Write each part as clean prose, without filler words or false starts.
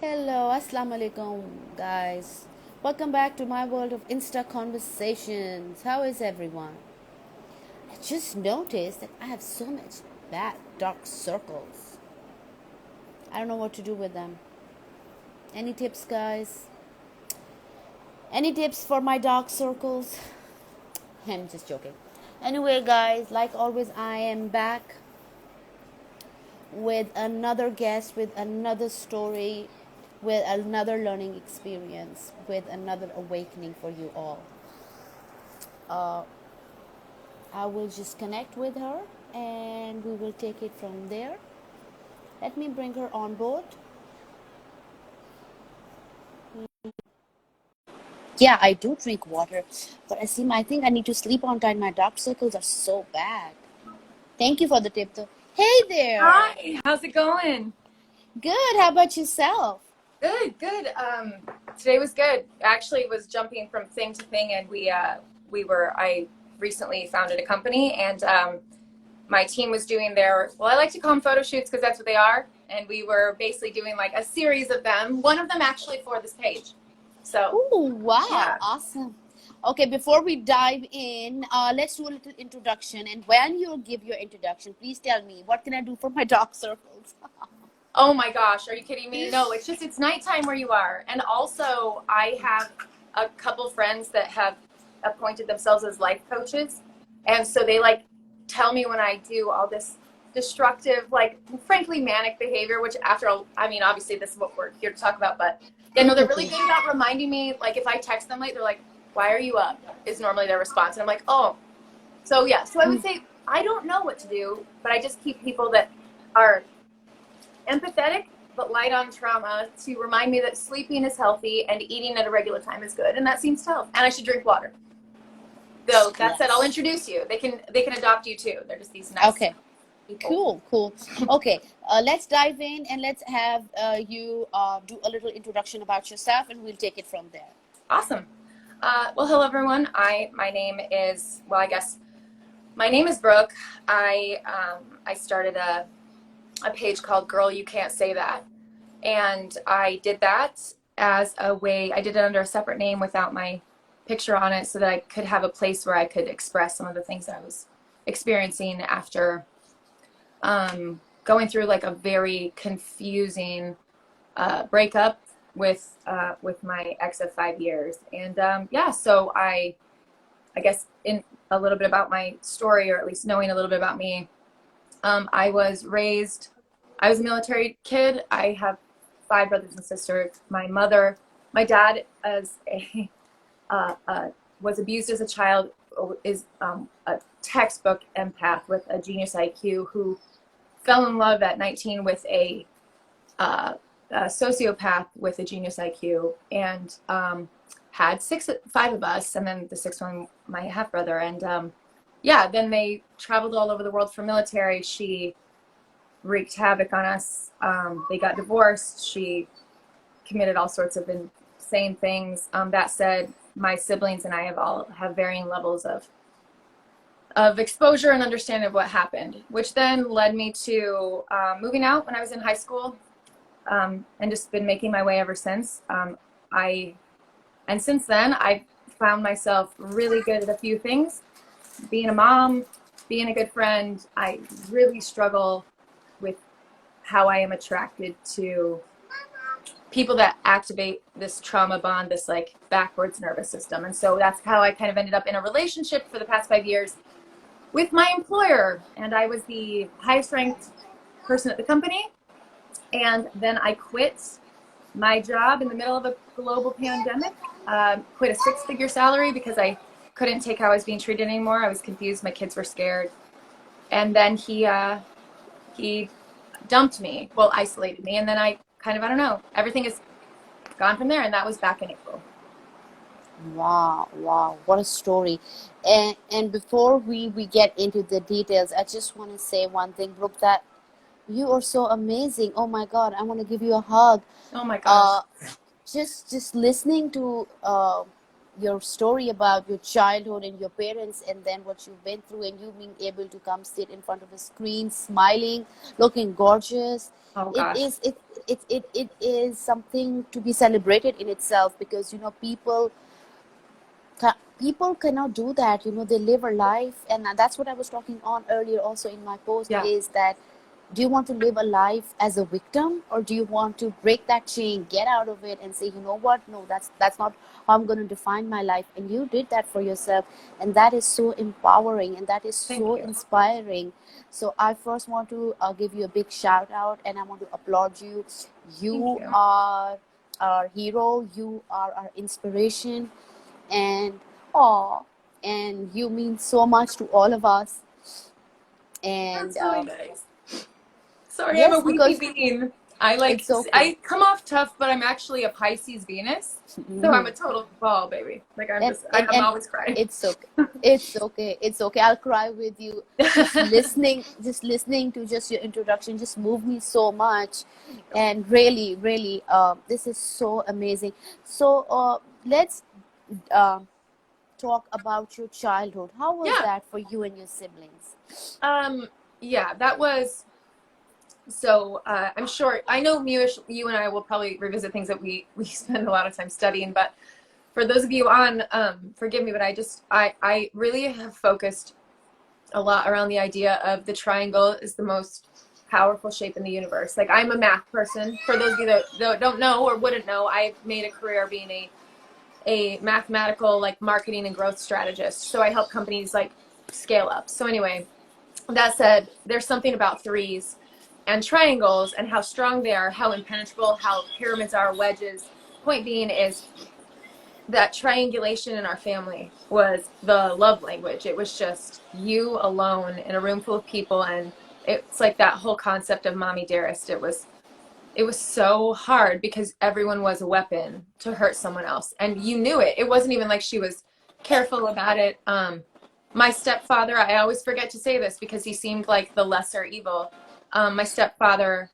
Hello, assalamu alaikum, guys. Welcome back to my world of Insta conversations. How is everyone? I just noticed that I have so much bad dark circles. I don't know what to do with them. Any tips, guys? Any tips for my dark circles? I'm just joking. Anyway, guys, like always, I am back with another guest, with another story, with another learning experience, with another awakening for you all. Uh, I will just connect with her and we will take it from there. Let me bring her on board. Yeah, I do drink water, but I think I need to sleep on time. My dark circles are so bad. Thank you for the tip, though. Hey there. Hi, how's it going? Good. How about yourself? Good, good. Today was good. Actually, was jumping from thing to thing, and I recently founded a company, and my team was doing I like to call them photo shoots because that's what they are, and we were basically doing like a series of them. One of them actually for this page. So, Oh, wow. yeah. Awesome. Okay, before we dive in, let's do a little introduction. And when you give your introduction, please tell me what can I do for my dark circles? Oh my gosh, are you kidding me? No, it's nighttime where you are. And also, I have a couple friends that have appointed themselves as life coaches. And so they like tell me when I do all this destructive, like frankly manic behavior, which after all, I mean, obviously this is what we're here to talk about, but yeah, no, they're really good about reminding me, like if I text them late, they're like, why are you up? Is normally their response. And I'm like, oh. So yeah, so I would say I don't know what to do, but I just keep people that are empathetic but light on trauma to remind me that sleeping is healthy and eating at a regular time is good, and that seems to help. And I should drink water. So that said, I'll Yes. introduce you. They can adopt you too. They're just these nice Okay. people. Cool. Okay, let's dive in and let's have you do a little introduction about yourself and we'll take it from there. Awesome. Well, hello everyone. My name is I guess my name is Brooke. I started a page called Girl You Can't Say That. And I did that as a way, I did it under a separate name without my picture on it so that I could have a place where I could express some of the things that I was experiencing after going through like a very confusing breakup with my ex of 5 years. And yeah, so I guess in a little bit about my story, or at least knowing a little bit about me, I was a military kid. I have five brothers and sisters. My dad was abused as a child, is a textbook empath with a genius IQ who fell in love at 19 with a sociopath with a genius IQ, and had five of us, and then the sixth one, my half brother. And yeah, then they traveled all over the world for military. She wreaked havoc on us. They got divorced. She committed all sorts of insane things. That said, my siblings and I have varying levels of exposure and understanding of what happened, which then led me to moving out when I was in high school, and just been making my way ever since. And since then, I've found myself really good at a few things. Being a mom, being a good friend. I really struggle with how I am attracted to people that activate this trauma bond, this like backwards nervous system. And so that's how I kind of ended up in a relationship for the past 5 years with my employer. And I was the highest ranked person at the company. And then I quit my job in the middle of a global pandemic, quit a six-figure salary because I couldn't take how I was being treated anymore. I was confused. My kids were scared. And then he dumped me, isolated me. And then I don't know, everything is gone from there. And that was back in April. Wow, what a story. And before we get into the details, I just want to say one thing, Brooke, that you are so amazing. Oh my God, I want to give you a hug. Oh my gosh. Just listening to your story about your childhood and your parents, and then what you've been through, and you being able to come sit in front of a screen, smiling, looking gorgeous. Oh It gosh. is it is something to be celebrated in itself, because people cannot do that. They live a life, and that's what I was talking on earlier also in my post, Yeah. is that, do you want to live a life as a victim, or do you want to break that chain, get out of it, and say, you know what, no, that's not how I'm going to define my life. And you did that for yourself, and that is so empowering, and that is Thank so you. inspiring. So I first want to give you a big shout out, and I want to applaud you. Thank You you. are our hero, you are our inspiration, and aw, and you mean so much to all of us. And That's really nice. Sorry, I'm a yes, weepy because bean. it's okay. I come off tough, but I'm actually a Pisces Venus. So I'm a total ball, baby. Like and I'm and always crying. it's okay, it's okay, I'll cry with you. Just listening to just your introduction just moved me so much. And really, really, this is so amazing. So let's uh, talk about your childhood. How was Yeah. that for you and your siblings? Yeah, that was so I'm sure I know Muish, you and I will probably revisit things that we spend a lot of time studying, but for those of you on, forgive me, but I really have focused a lot around the idea of the triangle is the most powerful shape in the universe. Like, I'm a math person. For those of you that don't know or wouldn't know, I've made a career being a mathematical, like, marketing and growth strategist. So I help companies like scale up. So anyway, that said, there's something about threes and triangles and how strong they are, how impenetrable, how pyramids are, wedges. Point being is that triangulation in our family was the love language. It was just you alone in a room full of people, and it's like that whole concept of mommy dearest. It was so hard because everyone was a weapon to hurt someone else, and you knew it. It wasn't even like she was careful about it. My stepfather, I always forget to say this because he seemed like the lesser evil. My stepfather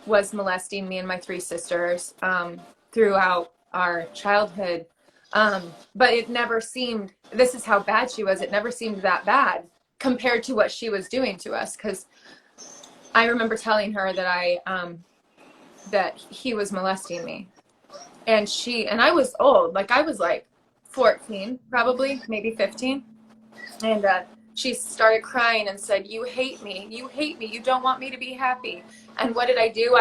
was molesting me and my three sisters throughout our childhood. But it never seemed, this is how bad she was, it never seemed that bad compared to what she was doing to us. Because I remember telling her that he was molesting me. And I was old, like I was like 14, probably, maybe 15. And she started crying and said, you hate me, you don't want me to be happy. And what did I do?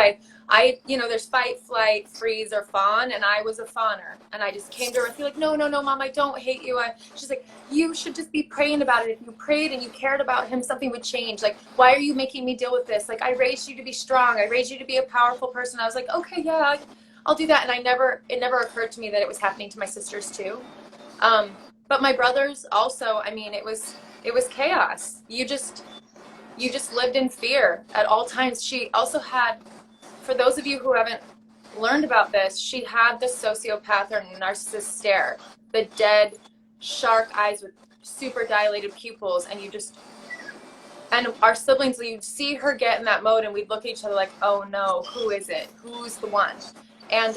There's fight, flight, freeze, or fawn, and I was a fawner. And I just came to her and feel like, no, Mom, I don't hate you. She's like, you should just be praying about it. If you prayed and you cared about him, something would change. Like, why are you making me deal with this? Like, I raised you to be strong. I raised you to be a powerful person. I was like, okay, yeah, I'll do that. And it never occurred to me that it was happening to my sisters too. But my brothers also, I mean, it was chaos. You just lived in fear at all times. She also had, for those of you who haven't learned about this, she had the sociopath or narcissist stare, the dead shark eyes with super dilated pupils, and our siblings, you'd see her get in that mode, and we'd look at each other like, oh no, who is it? Who's the one? And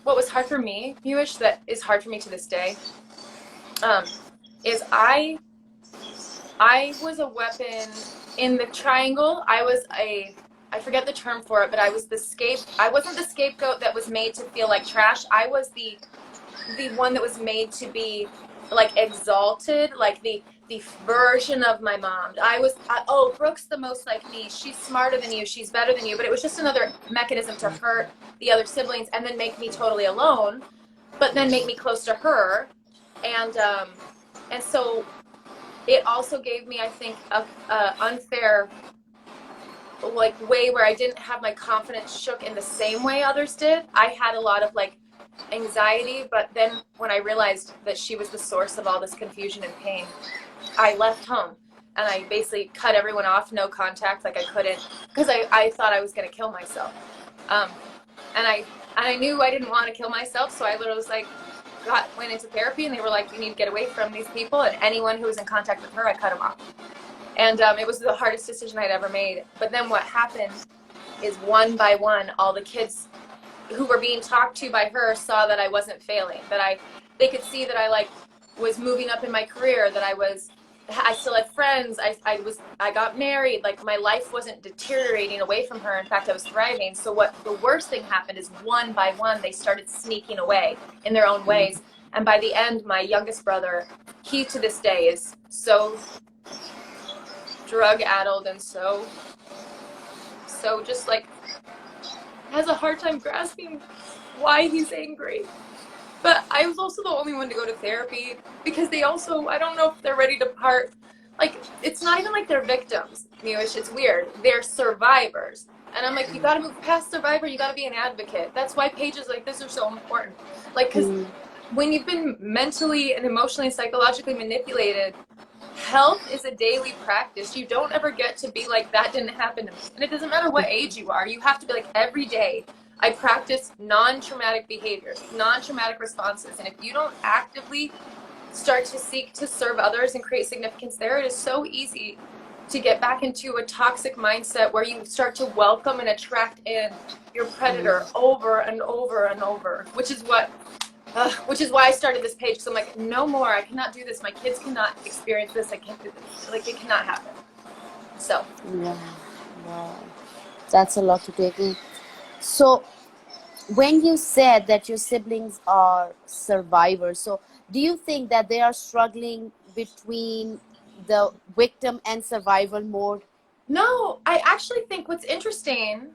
what was hard for me, Muish, that is hard for me to this day, is I was a weapon in the triangle. I forget the term for it, but I wasn't the scapegoat that was made to feel like trash. I was the one that was made to be like exalted, like the version of my mom. Brooke's the most like me. She's smarter than you. She's better than you. But it was just another mechanism to hurt the other siblings and then make me totally alone, but then make me close to her. And so it also gave me, I think, a unfair like way where I didn't have my confidence shook in the same way others did. I had a lot of like anxiety, but then when I realized that she was the source of all this confusion and pain, I left home and I basically cut everyone off, no contact, like I couldn't, because I thought I was going to kill myself. And I knew I didn't want to kill myself, so I literally was like, went into therapy, and they were like, you need to get away from these people, and anyone who was in contact with her, I cut them off. And it was the hardest decision I'd ever made. But then what happened is, one by one, all the kids who were being talked to by her saw that I wasn't failing, that they could see that I like was moving up in my career, that I still had friends. I got married. Like my life wasn't deteriorating away from her. In fact, I was thriving. So what the worst thing happened is one by one, they started sneaking away in their own ways. And by the end, my youngest brother, he to this day is so drug addled and so just like has a hard time grasping why he's angry. But I was also the only one to go to therapy because they also, I don't know if they're ready to part. Like, it's not even like they're victims, Newish. It's weird. They're survivors. And I'm like, you got to move past survivor. You got to be an advocate. That's why pages like this are so important. Like, because when you've been mentally and emotionally and psychologically manipulated, health is a daily practice. You don't ever get to be like, that didn't happen to me. And it doesn't matter what age you are. You have to be like, every day I practice non-traumatic behaviors, non-traumatic responses. And if you don't actively start to seek to serve others and create significance there, it is so easy to get back into a toxic mindset where you start to welcome and attract in your predator over and over and over, which is why I started this page. So I'm like, no more. I cannot do this. My kids cannot experience this. I can't do this. Like, it cannot happen. So. Yeah. Wow. That's a lot to take in. So when you said that your siblings are survivors, so do you think that they are struggling between the victim and survival mode? No, I actually think what's interesting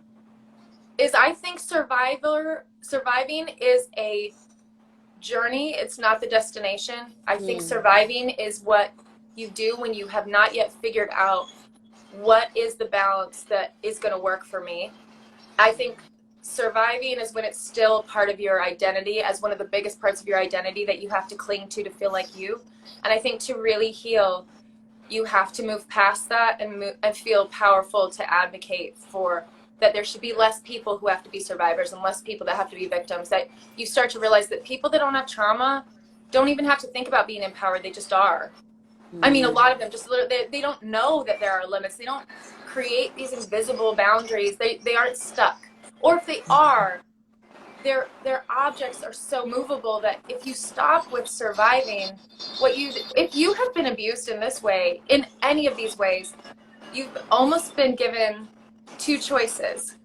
is I think surviving is a journey. It's not the destination. I think surviving is what you do when you have not yet figured out what is the balance that is going to work for me. I think surviving is when it's still part of your identity, as one of the biggest parts of your identity that you have to cling to feel like you. And I think to really heal, you have to move past that and feel powerful to advocate for that there should be less people who have to be survivors and less people that have to be victims. That you start to realize that people that don't have trauma don't even have to think about being empowered. They just are. I mean, a lot of them just they don't know that there are limits. They don't create these invisible boundaries. They aren't stuck. Or if they are, their objects are so movable that if you stop with surviving, if you have been abused in this way, in any of these ways, you've almost been given two choices.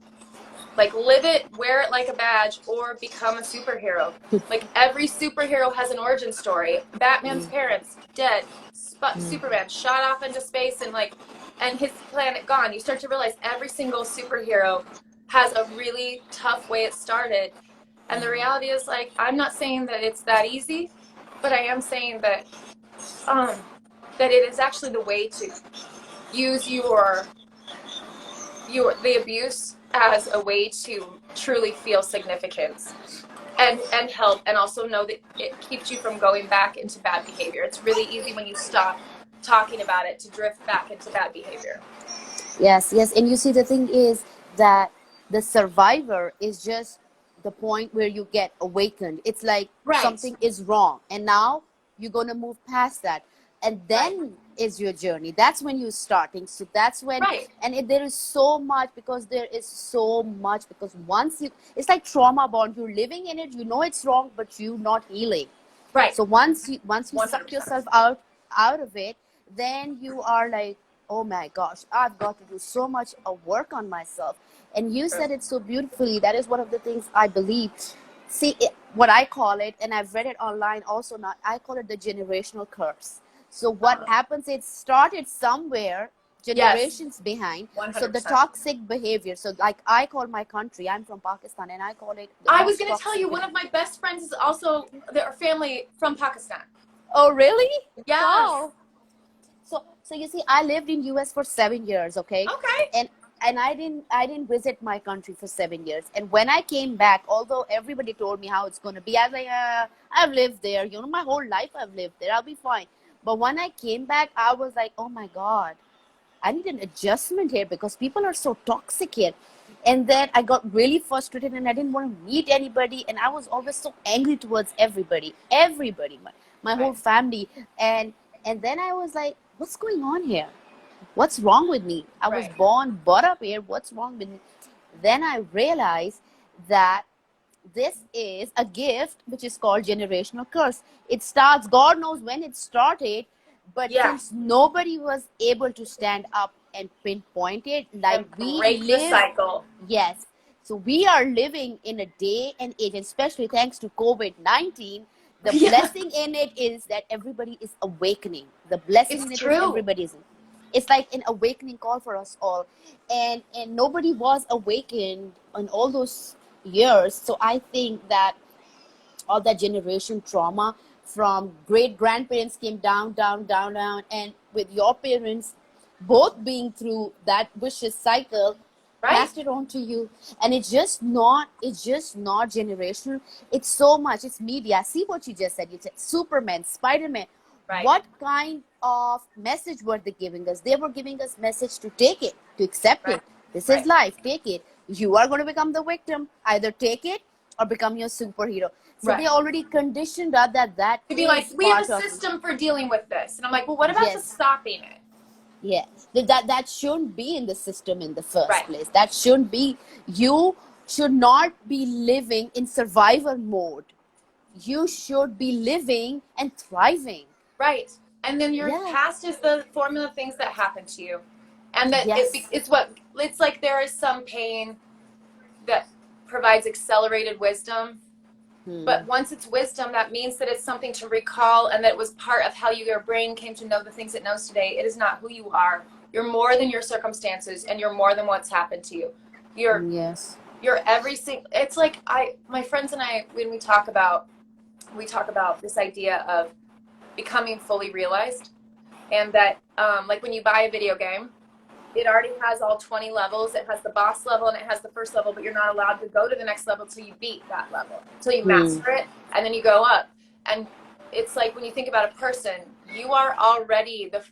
Like, live it, wear it like a badge, or become a superhero. Like, every superhero has an origin story. Batman's parents, dead. Superman shot off into space and his planet gone. You start to realize every single superhero has a really tough way it started. And the reality is, like, I'm not saying that it's that easy, but I am saying that that it is actually the way to use the abuse as a way to truly feel significance and help, and also know that it keeps you from going back into bad behavior. It's really easy when you stop talking about it to drift back into bad behavior. Yes. And you see, the thing is that the survivor is just the point where you get awakened. It's like something is wrong, and now you're going to move past that. And then is your journey. That's when you're starting. So that's when, and there is so much, because once it's like trauma bond. You're living in it. You know it's wrong, but you're not healing. Right. So once you 100%. Suck yourself out of it, then you are like, oh my gosh, I've got to do so much work on myself. And you said it so beautifully. That is one of the things I believe. See, what I call it, and I've read it online also, I call it the generational curse. So what happens, it started somewhere, generations behind. 100%. So the toxic behavior. So like I call my country, I'm from Pakistan, and I call it. I was going to tell you, one of my best friends is also their family from Pakistan. Oh, really? Yes. Wow. So you see, I lived in US for 7 years, okay? Okay. And I didn't visit my country for 7 years. And when I came back, although everybody told me how it's going to be, I was like, I've lived there. You know, my whole life I've lived there. I'll be fine. But when I came back, I was like, oh my God, I need an adjustment here because people are so toxic here. And then I got really frustrated and I didn't want to meet anybody. And I was always so angry towards everybody, my whole family. And then I was like, what's going on here? What's wrong with me? I was born, brought up here. What's wrong with me? Then I realized that this is a gift which is called generational curse. It starts, God knows when it started, but Yeah. since nobody was able to stand up and pinpoint it, like And we break the live, cycle. yes. So we are living in a day and age, and especially thanks to COVID-19, the Yeah, blessing in it is that everybody is awakening. The blessing it's in it is true. everybody is. It's like an awakening call for us all, and nobody was awakened in all those years. So I think that all that generation trauma from great grandparents came down, down, down, down, and with your parents both being through that vicious cycle, Right. passed it on to you. And it's just not generational. It's so much. It's media. See what you just said. You said Superman, Spider-Man. Right. What kind of message were they giving us? They were giving us message to take it, to accept Right. it. This is Right. life. Take it. You are going to become the victim. Either take it or become your superhero. So Right. they already conditioned us that that To be like, is we have a part of it. system for dealing with this. And I'm like, well, what about just Yes. stopping it? Yeah. That shouldn't be in the system in the first Right. place. That shouldn't be. You should not be living in survivor mode. You should be living and thriving. Right. And then your Yeah. past is the formula of things that happen to you. And that Yes. it's like there is some pain that provides accelerated wisdom. But once it's wisdom, that means that it's something to recall and that it was part of how your brain came to know the things it knows today. It is not who you are. You're more than your circumstances, and you're more than what's happened to you. Yes. You're every single. It's like my friends and I, when we talk about this idea of becoming fully realized, and that like when you buy a video game, it already has all 20 levels. It has the boss level and it has the first level, but you're not allowed to go to the next level till you beat that level, till you master it, and then you go up. And it's like when you think about a person, you are already the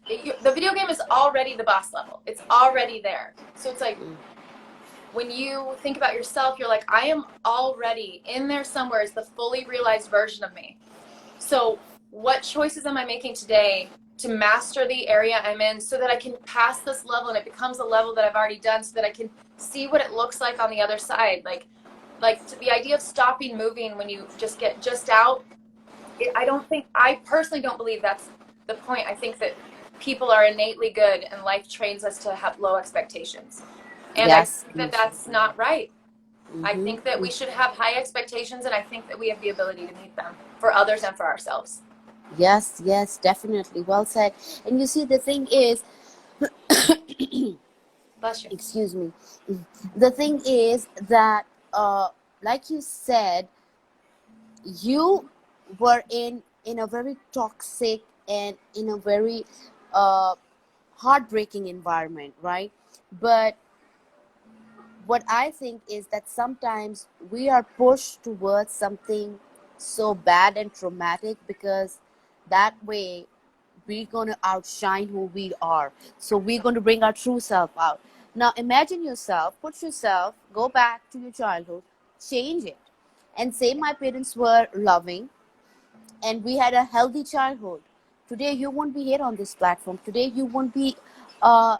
video game is already the boss level. It's already there. So it's like when you think about yourself, you're like, I am already in there somewhere is the fully realized version of me. So what choices am I making today to master the area I'm in so that I can pass this level and it becomes a level that I've already done so that I can see what it looks like on the other side? Like the idea of stopping moving when you just get just out, I personally don't believe that's the point. I think that people are innately good and life trains us to have low expectations. And Yes. I think that that's not right. I think that we should have high expectations, and I think that we have the ability to meet them for others and for ourselves. Yes. Yes. Definitely. Well said. And you see, the thing is, Bless you. excuse me. The thing is that, like you said, you were in a very toxic and in a very heartbreaking environment, right? But what I think is that sometimes we are pushed towards something so bad and traumatic because that way we're going to outshine who we are. So we're going to bring our true self out. Now imagine yourself, put yourself, go back to your childhood, change it, and say my parents were loving and we had a healthy childhood. Today you won't be here on this platform. Today you won't be uh,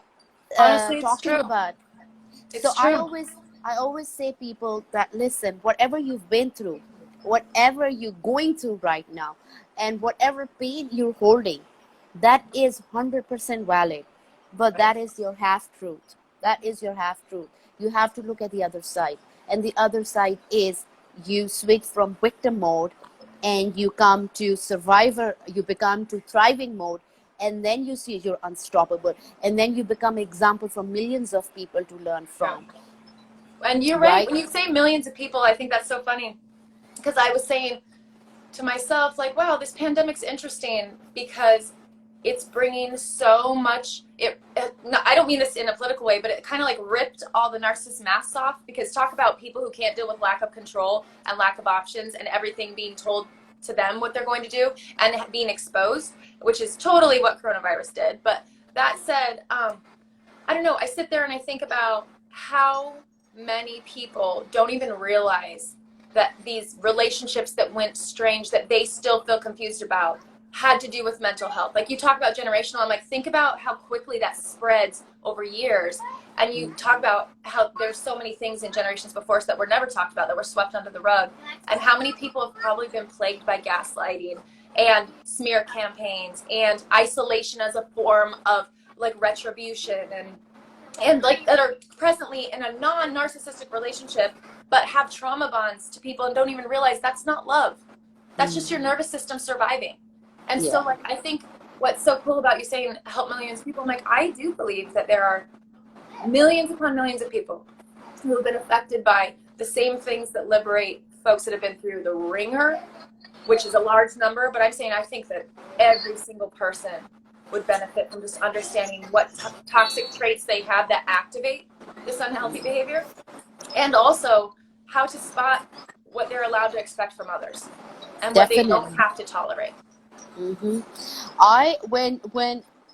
Honestly, it's talking true. about. So It's true. I always say people that listen, whatever you've been through, whatever you're going through right now, and whatever pain you're holding, that is 100% valid. But Right. that is your half truth. That is your half truth. You have to look at the other side. And the other side is you switch from victim mode and you come to survivor, you become to thriving mode, and then you see you're unstoppable, and then you become example for millions of people to learn from. And you're right. Right? When you say millions of people, I think that's so funny because I was saying to myself, like, wow, this pandemic's interesting because it's bringing so much. I don't mean this in a political way, but it kind of like ripped all the narcissist masks off because talk about people who can't deal with lack of control and lack of options and everything being told to them what they're going to do and being exposed, which is totally what coronavirus did. But that said, I don't know. I sit there and I think about how many people don't even realize that these relationships that went strange that they still feel confused about had to do with mental health. Like you talk about generational, I'm like, think about how quickly that spreads over years. And you talk about how there's so many things in generations before us that were never talked about, that were swept under the rug, and how many people have probably been plagued by gaslighting and smear campaigns and isolation as a form of like retribution, and like that are presently in a non-narcissistic relationship but have trauma bonds to people and don't even realize that's not love. That's just your nervous system surviving. And so Yeah. like I think what's so cool about you saying help millions of people, I'm like, I do believe that there are millions upon millions of people who have been affected by the same things that liberate folks that have been through the ringer, which is a large number. But I'm saying I think that every single person would benefit from just understanding what toxic traits they have that activate this unhealthy behavior, and also how to spot what they're allowed to expect from others and what they don't Definitely. have to tolerate. I when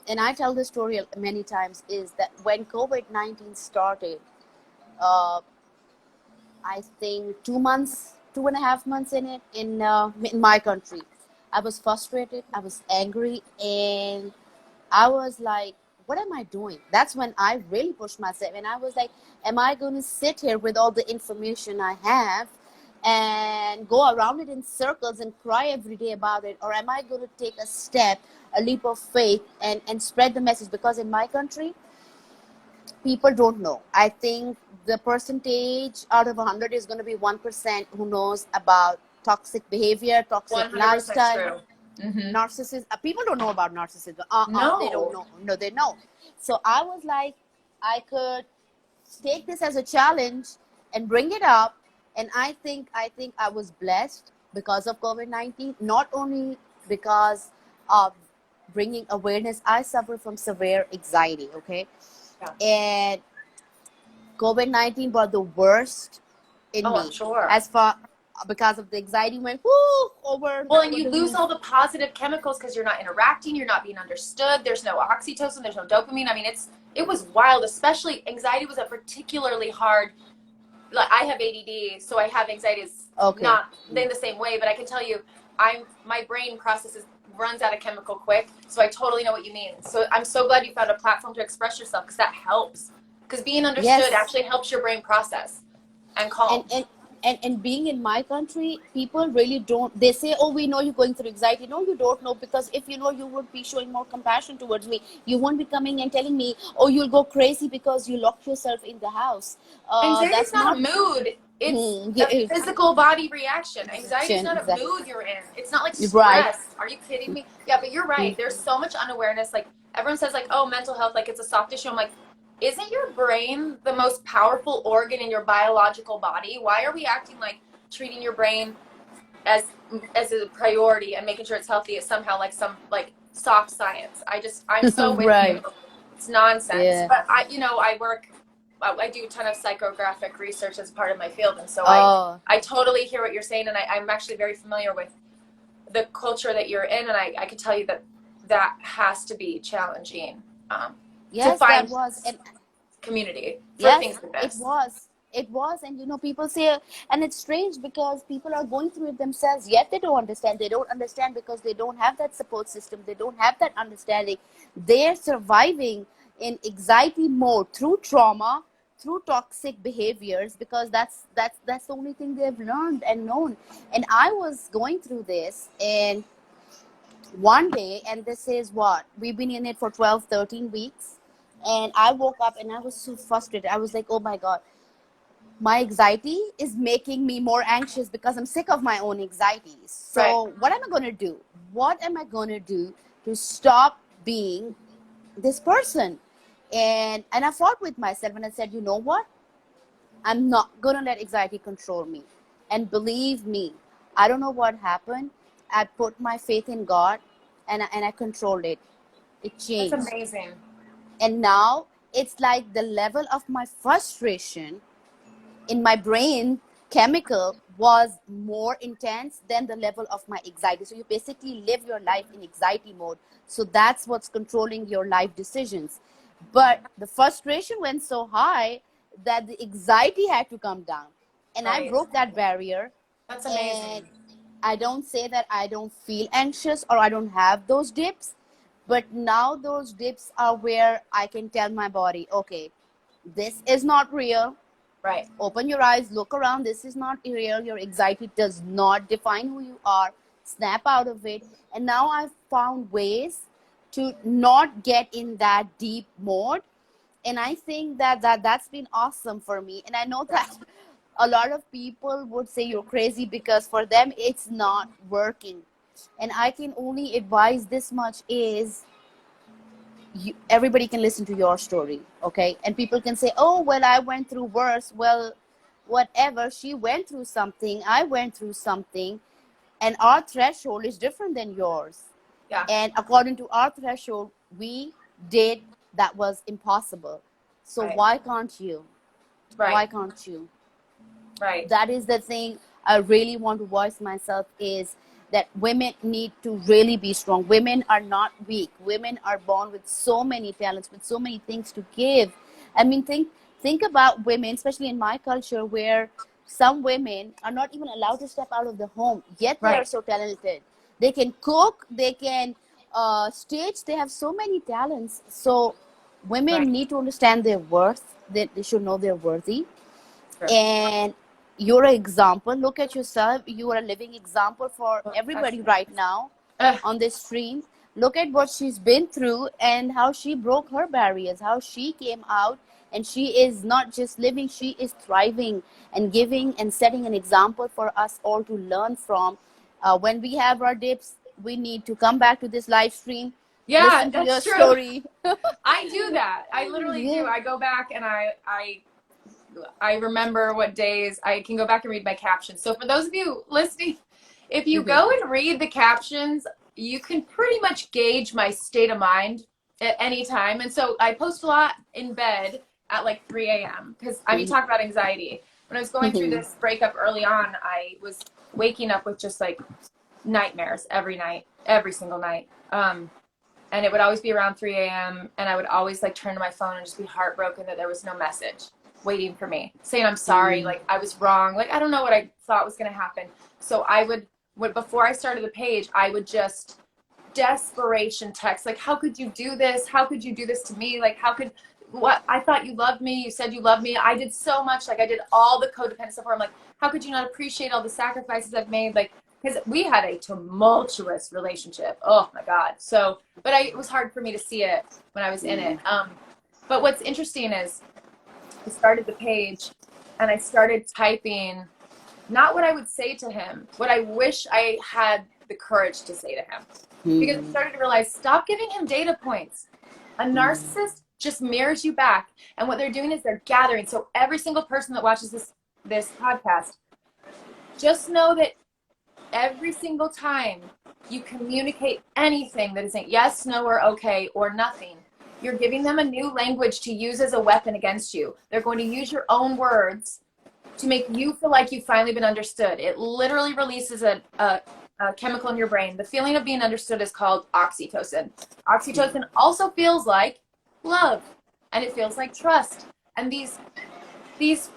and I tell this story many times, is that when COVID-19 started, uh, I think 2 months, 2.5 months in my country, I was frustrated, I was angry, and I was like, what am I doing? That's when I really pushed myself. And I was like, am I going to sit here with all the information I have and go around it in circles and cry every day about it? Or am I going to take a step, a leap of faith, and spread the message? Because in my country, people don't know. I think the percentage out of 100 is going to be 1% who knows about toxic behavior, toxic 100% lifestyle, true. narcissism. People don't know about narcissism. They don't No. know. No, they know. So I was like, I could take this as a challenge and bring it up. And I think I was blessed because of COVID-19. Not only because of bringing awareness, I suffer from severe anxiety. Okay, Yeah. and COVID-19 brought the worst in Oh, I'm me, sure. as far because of the anxiety went whoo over Well, and over you the lose roof. all the positive chemicals because you're not interacting, you're not being understood. There's no oxytocin, there's no dopamine. I mean, it was wild. Especially anxiety was a particularly hard. Like I have ADD, so I have anxiety is Okay. not in the same way. But I can tell you, my brain processes runs out of chemical quick, so I totally know what you mean. So I'm so glad you found a platform to express yourself because that helps. Because being understood Yes. actually helps your brain process and calm. And being in my country, people really don't. They say, oh, we know you're going through anxiety. No, you don't know, because if you know, you would be showing more compassion towards me. You won't be coming and telling me, oh, you'll go crazy because you locked yourself in the house. Anxiety is That's not a not mood. It's yeah, a physical body reaction. Anxiety is not a exactly. mood you're in. It's not like Right. stress. Are you kidding me? Yeah, but you're right. There's so much unawareness. Like everyone says, like, oh, mental health, like it's a soft issue. I'm like, isn't your brain the most powerful organ in your biological body? Why are we acting like treating your brain as a priority and making sure it's healthy is somehow like some like soft science? I'm so with you. Right. It's nonsense. Yeah. But I do a ton of psychographic research as part of my field, and so Oh, I totally hear what you're saying, and I'm actually very familiar with the culture that you're in, and I can tell you that has to be challenging to yes, that find was. And community for yes, things like it this. was. It was. And people say, and it's strange because people are going through it themselves, yet they don't understand. They don't understand because they don't have that support system. They don't have that understanding. They're surviving in anxiety mode through trauma, through toxic behaviors, because that's the only thing they've learned and known. And I was going through this, and one day, and this is what we've been in it for 12, 13 weeks, and I woke up and I was so frustrated. I was like, oh my god, my anxiety is making me more anxious because I'm sick of my own anxieties. So Right. what am I going to do? What am I going to do to stop being this person? And I fought with myself, and I said, you know what, I'm not going to let anxiety control me. And believe me, I don't know what happened. I put my faith in God, and I controlled it. It That's changed. amazing. And now it's like the level of my frustration in my brain chemical was more intense than the level of my anxiety. So you basically live your life in anxiety mode. So that's what's controlling your life decisions. But the frustration went so high that the anxiety had to come down. And I Right. broke that barrier. That's And amazing. I don't say that I don't feel anxious or I don't have those dips. But now those dips are where I can tell my body, okay, This is not real. Right. Open your eyes, look around. This is not real. Your anxiety does not define who you are. Snap out of it. And now I've found ways to not get in that deep mode. And I think that's been awesome for me. And I know that a lot of people would say you're crazy because for them it's not working. And I can only advise this much is everybody can listen to your story, okay? And people can say, oh, well, I went through worse. Well, whatever, she went through something, I went through something, and our threshold is different than yours. Yeah. And according to our threshold, we did that was impossible. So Right. why can't you? Right. Why can't you? Right. That is the thing I really want to voice myself is that women need to really be strong. Women are not weak. Women are born with so many talents, with so many things to give. I mean, think about women, especially in my culture, where some women are not even allowed to step out of the home, yet they are Right. so talented. They can cook, they can stitch, they have so many talents. So women Right. need to understand their worth. They should know they're worthy. Sure. And you're an example. Look at yourself. You are a living example for Well, everybody excellent. right now Ugh. on this stream. Look at what she's been through and how she broke her barriers, how she came out, and she is not just living, she is thriving and giving and setting an example for us all to learn from. When we have our dips, we need to come back to this live stream, Yeah, listen to your that's true. story. I do that. I literally do. Yeah. I go back and I remember what days. I can go back and read my captions. So for those of you listening, if you go and read the captions, you can pretty much gauge my state of mind at any time. And so I post a lot in bed at like 3 a.m. because I mean, talk about anxiety. When I was going through this breakup early on, I was waking up with just like nightmares every night, every single night. And it would always be around 3 a.m. and I would always like turn to my phone and just be heartbroken that there was no message waiting for me, saying I'm sorry, like I was wrong, like I don't know what I thought was going to happen. So I would before I started the page, I would just desperation text, like, how could you do this? How could you do this to me? Like, how could, what, I thought you loved me, you said you loved me, I did so much, like I did all the codependent stuff where I'm like, how could you not appreciate all the sacrifices I've made? Like, because we had a tumultuous relationship. Oh my God. So, but it was hard for me to see it when I was in it. But what's interesting is I started the page and I started typing not what I would say to him, what I wish I had the courage to say to him. Because I started to realize, stop giving him data points. A narcissist just mirrors you back. And what they're doing is they're gathering. So every single person that watches this podcast, just know that every single time you communicate anything that isn't yes, no, or okay, or nothing, you're giving them a new language to use as a weapon against you. They're going to use your own words to make you feel like you've finally been understood. It literally releases a chemical in your brain. The feeling of being understood is called oxytocin. Oxytocin also feels like love, and it feels like trust. And these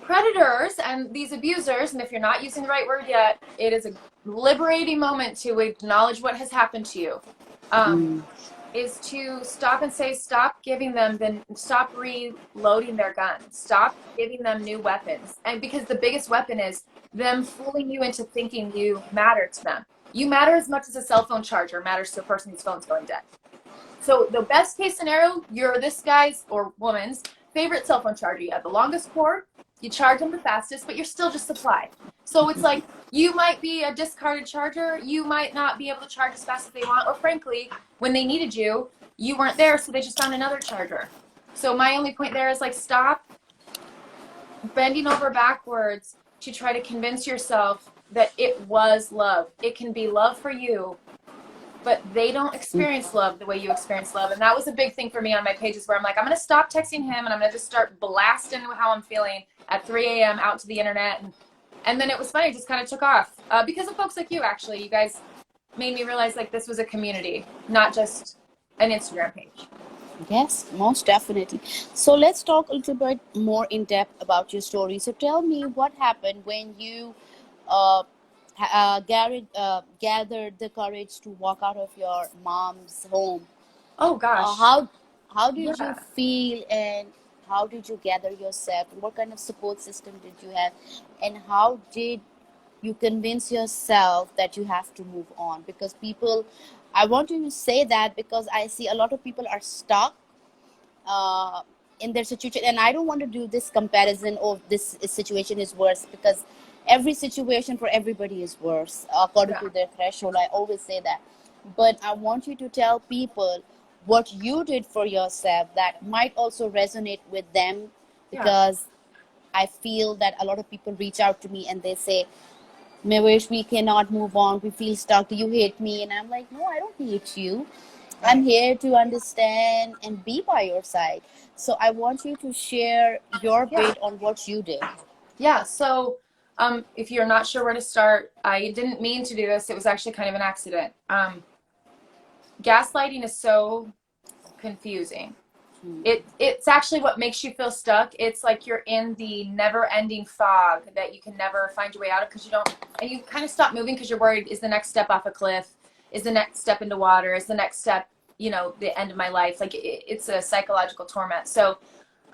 predators and these abusers, and if you're not using the right word yet, it is a liberating moment to acknowledge what has happened to you, is to stop and say, stop giving them, then stop reloading their guns, stop giving them new weapons. And because the biggest weapon is them fooling you into thinking you matter to them. You matter as much as a cell phone charger matters to a person whose phone's going dead. So the best case scenario, you're this guy's or woman's favorite cell phone charger. You have the longest cord, you charge them the fastest, but you're still just supplied. So it's like, you might be a discarded charger, you might not be able to charge as fast as they want, or frankly, when they needed you, you weren't there, so they just found another charger. So my only point there is like, stop bending over backwards to try to convince yourself that it was love. It can be love for you, but they don't experience love the way you experience love. And that was a big thing for me on my pages where I'm like, I'm going to stop texting him and I'm going to just start blasting how I'm feeling at 3 a.m. out to the internet. And then it was funny, it just kind of took off because of folks like you, actually. You guys made me realize like this was a community, not just an Instagram page. Yes, most definitely. So let's talk a little bit more in depth about your story. So tell me what happened when you gathered the courage to walk out of your mom's home. Oh gosh. How did you feel, and How did you gather yourself? What kind of support system did you have? And how did you convince yourself that you have to move on? Because people, I want to say that because I see a lot of people are stuck uh, in their situation, and I don't want to do this comparison of this situation is worse, because every situation for everybody is worse according Yeah. to their threshold. I always say that, but I want you to tell people what you did for yourself that might also resonate with them, Yeah. because I feel that a lot of people reach out to me and they say, Mavish, we cannot move on, we feel stuck, you hate me. And I'm like, no, I don't hate you. I'm Right. here to understand and be by your side. So I want you to share your Yeah. bit on what you did. Yeah. So, if you're not sure where to start, I didn't mean to do this. It was actually kind of an accident. Gaslighting is so confusing. It's actually what makes you feel stuck. It's like you're in the never-ending fog that you can never find your way out of, because you don't, and you kind of stop moving because you're worried, is the next step off a cliff? Is the next step into water? Is the next step, the end of my life? Like it's a psychological torment. So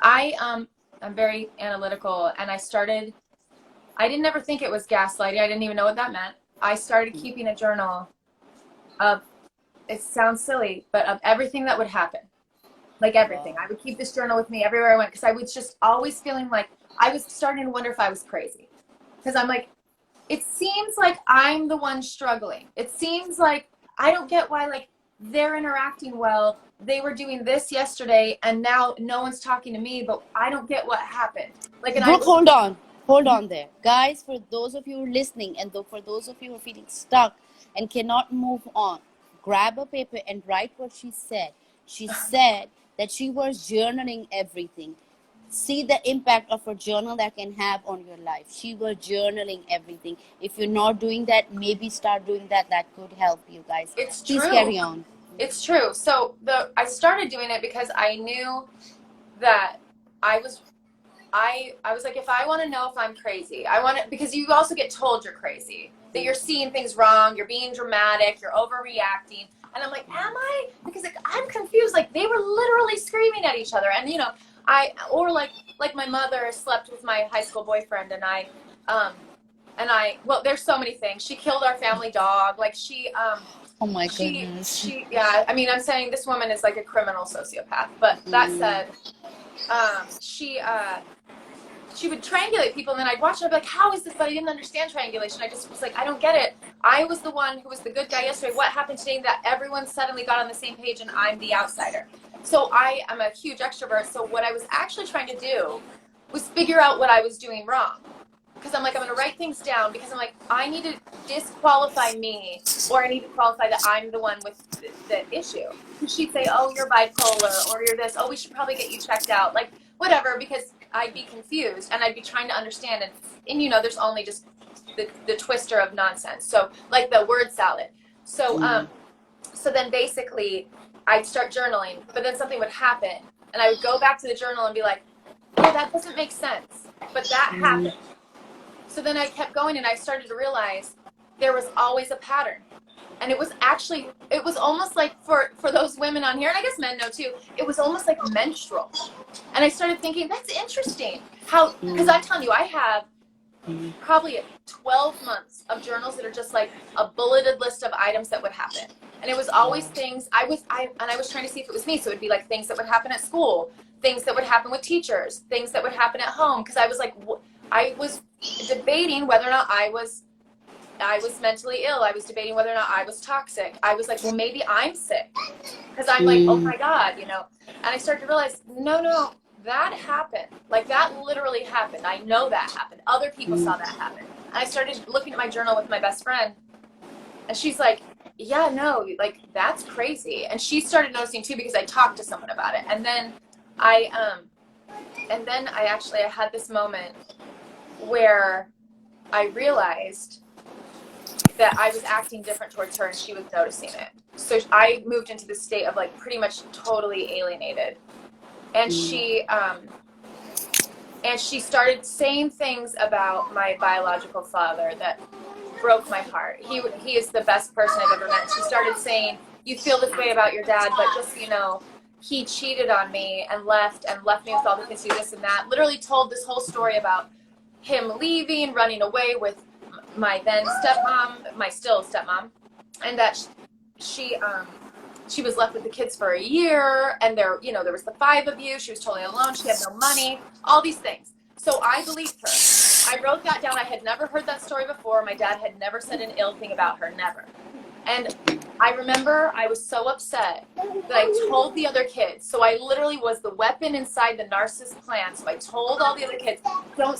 I'm very analytical, and I didn't ever think it was gaslighting. I didn't even know what that meant. I started keeping a journal of, it sounds silly, but of everything that would happen. Like everything. I would keep this journal with me everywhere I went, because I was just always feeling like I was starting to wonder if I was crazy. Because I'm like, it seems like I'm the one struggling. It seems like I don't get why, like, they're interacting well. They were doing this yesterday, and now no one's talking to me, but I don't get what happened. Like, and I Brooke, was, hold on there. Guys, for those of you listening, and for those of you who are feeling stuck and cannot move on, grab a paper and write what she said. She said that she was journaling everything. See the impact of a journal that can have on your life. She was journaling everything. If you're not doing that, maybe start doing that. That could help you guys. it's Please true. carry on. It's true. So I started doing it because I knew that I was I was like, if I want to know if I'm crazy, I want to, because you also get told you're crazy, that you're seeing things wrong, you're being dramatic, you're overreacting. And I'm like, am I? Because like, I'm confused. Like they were literally screaming at each other. And or like my mother slept with my high school boyfriend, well, there's so many things. She killed our family dog. Like Oh my goodness. yeah, I mean, I'm saying this woman is like a criminal sociopath. But that said, she would triangulate people, and then I'd watch it, I'd be like, how is this? But I didn't understand triangulation. I just was like, I don't get it. I was the one who was the good guy yesterday. What happened today that everyone suddenly got on the same page and I'm the outsider? So I'm a huge extrovert. So what I was actually trying to do was figure out what I was doing wrong. Because I'm like, I'm going to write things down, because I'm like, I need to disqualify me, or I need to qualify that I'm the one with the issue. She'd say, oh, you're bipolar, or you're this, oh, we should probably get you checked out. Like, whatever, because I'd be confused, and I'd be trying to understand. And there's only just the twister of nonsense. So, like the word salad. So, so then basically, I'd start journaling, but then something would happen, and I would go back to the journal and be like, yeah, that doesn't make sense. But that happened. So then I kept going, and I started to realize there was always a pattern. And it was almost like for those women on here, and I guess men know too, it was almost like menstrual. And I started thinking, that's interesting. Because I'm telling you, I have probably 12 months of journals that are just like a bulleted list of items that would happen. And it was always things I was trying to see if it was me. So it would be like things that would happen at school, things that would happen with teachers, things that would happen at home. Because I was like, I was debating whether or not I was mentally ill. I was debating whether or not I was toxic. I was like, well, maybe I'm sick, because I'm like, oh my God, And I started to realize, no, that happened. Like that literally happened. I know that happened. Other people saw that happen. And I started looking at my journal with my best friend, and she's like, yeah, no, like that's crazy. And she started noticing too, because I talked to someone about it. And then I had this moment where I realized that I was acting different towards her, and she was noticing it. So I moved into this state of like pretty much totally alienated. And she started saying things about my biological father that broke my heart. He is the best person I've ever met. She started saying, you feel this way about your dad, but just so you know, he cheated on me and left me with all the kids, do this and that. Literally told this whole story about him leaving, running away with my then stepmom, my still stepmom, and that she was left with the kids for a year, and there was the 5 of you. She was totally alone. She had no money, all these things. So I believed her. I wrote that down. I had never heard that story before. My dad had never said an ill thing about her, never. And I remember I was so upset that I told the other kids. So I literally was the weapon inside the narcissist plan. So I told all the other kids, don't